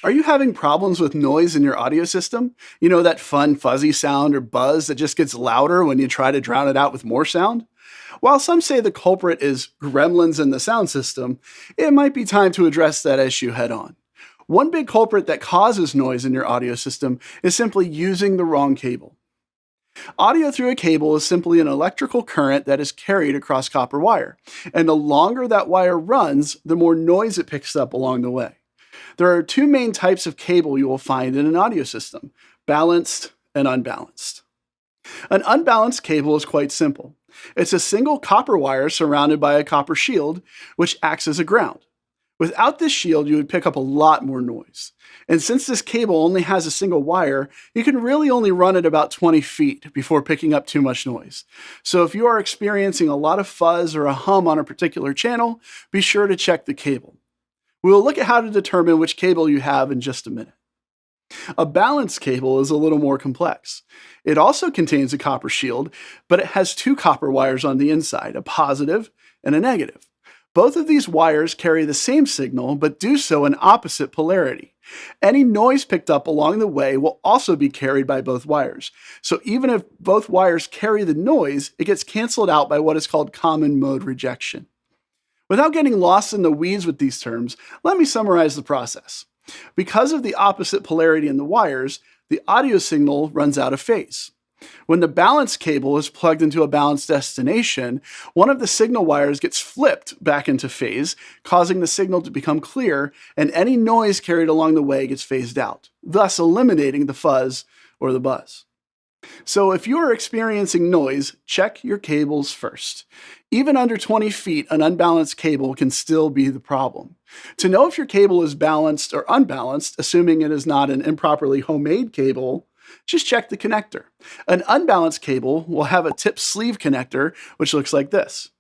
Are you having problems with noise in your audio system? You know, that fun fuzzy sound or buzz that just gets louder when you try to drown it out with more sound? While some say the culprit is gremlins in the sound system, it might be time to address that issue head on. One big culprit that causes noise in your audio system is simply using the wrong cable. Audio through a cable is simply an electrical current that is carried across copper wire, and the longer that wire runs, the more noise it picks up along the way. There are two main types of cable you will find in an audio system: balanced and unbalanced. An unbalanced cable is quite simple. It's a single copper wire surrounded by a copper shield, which acts as a ground. Without this shield, you would pick up a lot more noise. And since this cable only has a single wire, you can really only run it about 20 feet before picking up too much noise. So if you are experiencing a lot of fuzz or a hum on a particular channel, be sure to check the cable. We will look at how to determine which cable you have in just a minute. A balanced cable is a little more complex. It also contains a copper shield, but it has two copper wires on the inside, a positive and a negative. Both of these wires carry the same signal, but do so in opposite polarity. Any noise picked up along the way will also be carried by both wires. So even if both wires carry the noise, it gets canceled out by what is called common mode rejection. Without getting lost in the weeds with these terms, let me summarize the process. Because of the opposite polarity in the wires, the audio signal runs out of phase. When the balanced cable is plugged into a balanced destination, one of the signal wires gets flipped back into phase, causing the signal to become clear, and any noise carried along the way gets phased out, thus eliminating the fuzz or the buzz. So if you are experiencing noise, check your cables first. Even under 20 feet, an unbalanced cable can still be the problem. To know if your cable is balanced or unbalanced, assuming it is not an improperly homemade cable, just check the connector. An unbalanced cable will have a tip sleeve connector, which looks like this.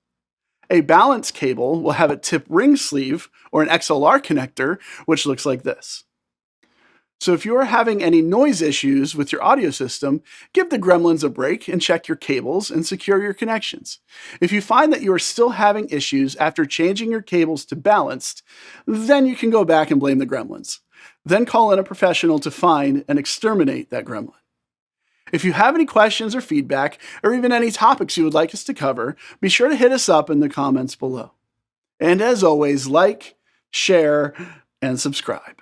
A balanced cable will have a tip ring sleeve or an XLR connector, which looks like this. So if you are having any noise issues with your audio system, give the gremlins a break and check your cables and secure your connections. If you find that you are still having issues after changing your cables to balanced, then you can go back and blame the gremlins. Then call in a professional to find and exterminate that gremlin. If you have any questions or feedback, or even any topics you would like us to cover, be sure to hit us up in the comments below. And as always, like, share, and subscribe.